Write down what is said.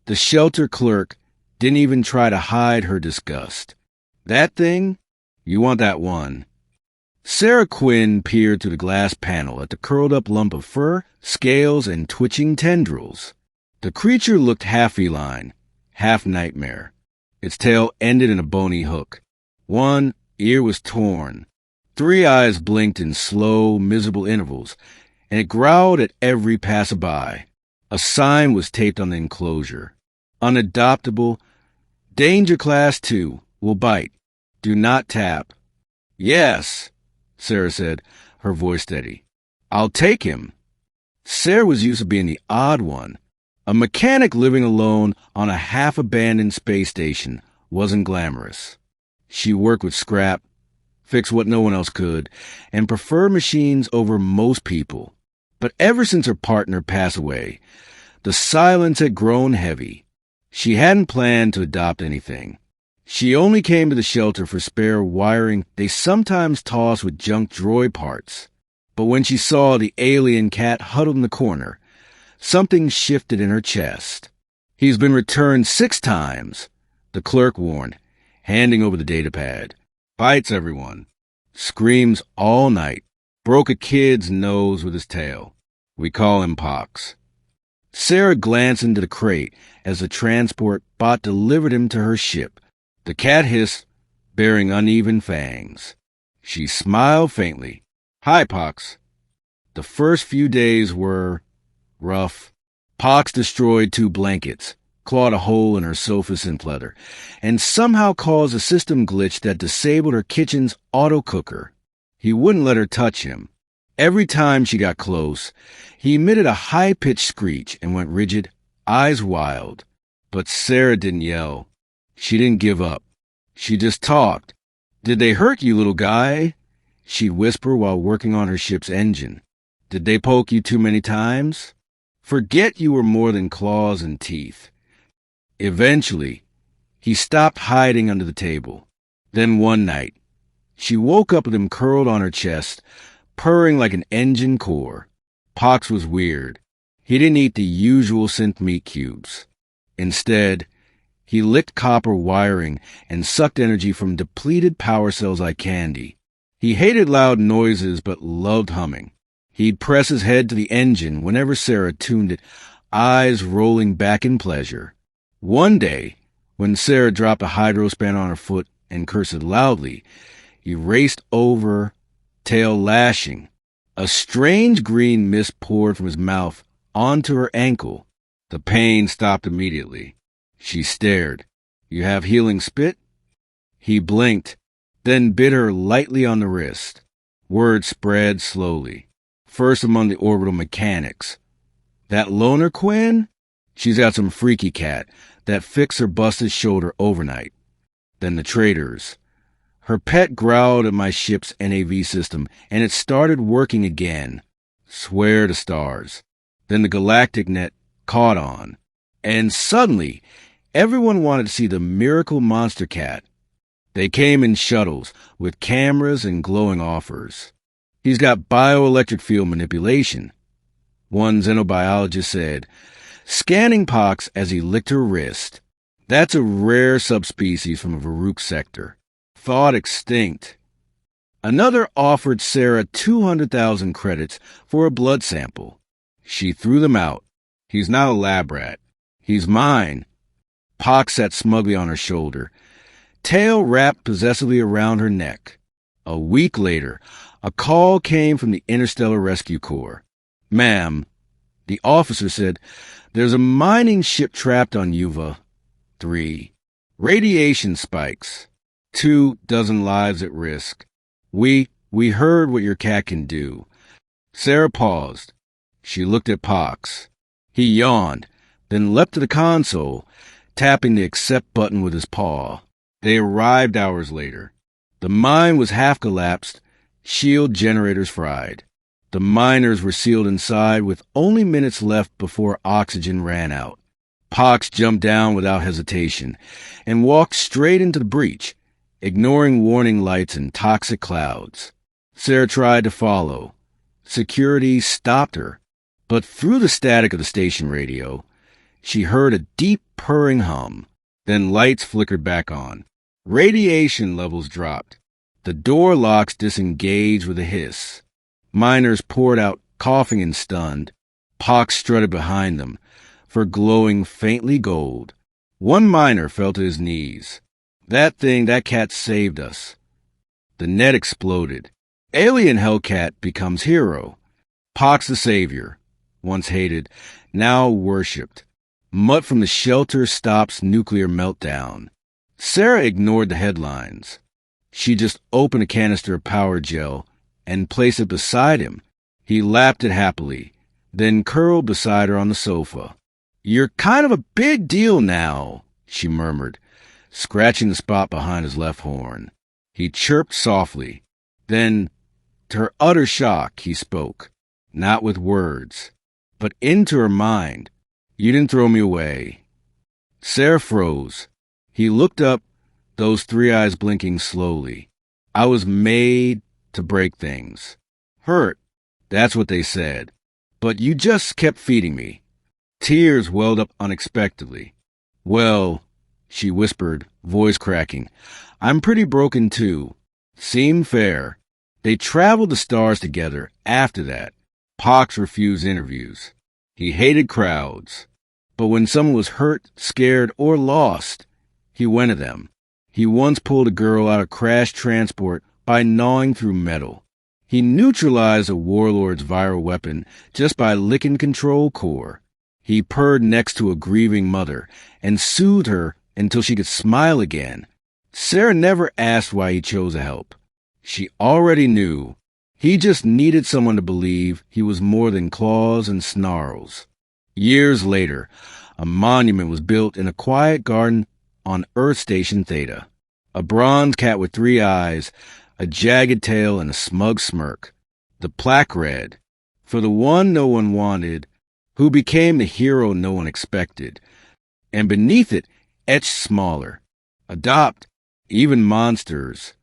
The shelter clerk didn't even try to hide her disgust. That thing? You want that one. Sarah Quinn peered through the glass panel at the curled-up lump of fur, scales, and twitching tendrils. The creature looked half feline, half nightmare. Its tail ended in a bony hook. One ear was torn. 3 eyes blinked in slow, miserable intervals, and it growled at every passerby. A sign was taped on the enclosure. Unadoptable. Danger Class 2. Will bite. Do not tap. Yes, Sarah said, her voice steady. I'll take him. Sarah was used to being the odd one. A mechanic living alone on a half-abandoned space station wasn't glamorous. She worked with scrap, fixed what no one else could, and preferred machines over most people. But ever since her partner passed away, the silence had grown heavy. She hadn't planned to adopt anything. She only came to the shelter for spare wiring they sometimes tossed with junk droid parts. But when she saw the alien cat huddled in the corner, something shifted in her chest. He's been returned 6 times, the clerk warned, handing over the datapad. Bites everyone. Screams all night. Broke a kid's nose with his tail. We call him Pox. Sarah glanced into the crate as the transport bot delivered him to her ship. The cat hissed, bearing uneven fangs. She smiled faintly. Hi, Pox. The first few days were rough. Pox destroyed 2 blankets, clawed a hole in her sofa leather, and somehow caused a system glitch that disabled her kitchen's auto cooker. He wouldn't let her touch him. Every time she got close, he emitted a high-pitched screech and went rigid, eyes wild. But Sarah didn't yell. She didn't give up. She just talked. Did they hurt you, little guy? She'd whisper while working on her ship's engine. Did they poke you too many times? Forget you were more than claws and teeth. Eventually, he stopped hiding under the table. Then one night, she woke up with him curled on her chest, purring like an engine core. Pox was weird. He didn't eat the usual synth meat cubes. Instead, he licked copper wiring and sucked energy from depleted power cells like candy. He hated loud noises but loved humming. He'd press his head to the engine whenever Sarah tuned it, eyes rolling back in pleasure. One day, when Sarah dropped a hydrospan on her foot and cursed loudly, he raced over, tail lashing. A strange green mist poured from his mouth onto her ankle. The pain stopped immediately. She stared. You have healing spit? He blinked, then bit her lightly on the wrist. Word spread slowly. First among the orbital mechanics. That loner Quinn? She's got some freaky cat that fixed her busted shoulder overnight. Then the traders. Her pet growled at my ship's NAV system, and it started working again. Swear to stars. Then the galactic net caught on. And suddenly, everyone wanted to see the miracle monster cat. They came in shuttles, with cameras and glowing offers. He's got bioelectric field manipulation, one xenobiologist said, scanning Pox as he licked her wrist. That's a rare subspecies from a Varuk sector. Thought extinct. Another offered Sarah 200,000 credits for a blood sample. She threw them out. He's not a lab rat. He's mine. Pox sat smugly on her shoulder, tail wrapped possessively around her neck. A week later, a call came from the Interstellar Rescue Corps. Ma'am, the officer said, there's a mining ship trapped on Yuva 3. Radiation spikes. 2 dozen lives at risk. We heard what your cat can do. Sarah paused. She looked at Pox. He yawned, then leapt to the console, tapping the accept button with his paw. They arrived hours later. The mine was half collapsed, shield generators fried. The miners were sealed inside with only minutes left before oxygen ran out. Pox jumped down without hesitation and walked straight into the breach, ignoring warning lights and toxic clouds. Sarah tried to follow. Security stopped her, but through the static of the station radio, She heard a deep purring hum. Then lights flickered back on. Radiation levels dropped. The door locks disengaged with a hiss. Miners poured out, coughing and stunned. Pox strutted behind them, fur glowing faintly gold. One miner fell to his knees. That cat saved us. The net exploded. Alien Hellcat becomes hero. Pox the savior, once hated, now worshipped. Mutt from the shelter stops nuclear meltdown. Sarah ignored the headlines. She just opened a canister of power gel and placed it beside him. He lapped it happily, then curled beside her on the sofa. "You're kind of a big deal now," she murmured, scratching the spot behind his left horn. He chirped softly. Then, to her utter shock, he spoke, not with words, but into her mind. "You didn't throw me away." Sarah froze. He looked up, those three eyes blinking slowly. "I was made to break things. Hurt, that's what they said. But you just kept feeding me." Tears welled up unexpectedly. "Well," she whispered, voice cracking, "I'm pretty broken too. Seemed fair." They traveled the stars together after that. Pox refused interviews. He hated crowds. But when someone was hurt, scared, or lost, he went to them. He once pulled a girl out of crashed transport by gnawing through metal. He neutralized a warlord's viral weapon just by licking control core. He purred next to a grieving mother and soothed her until she could smile again. Sarah never asked why he chose to help. She already knew. He just needed someone to believe he was more than claws and snarls. Years later, a monument was built in a quiet garden on Earth Station Theta. A bronze cat with three eyes, a jagged tail, and a smug smirk. The plaque read, "For the one no one wanted, who became the hero no one expected." And beneath it, etched smaller, "Adopt even monsters."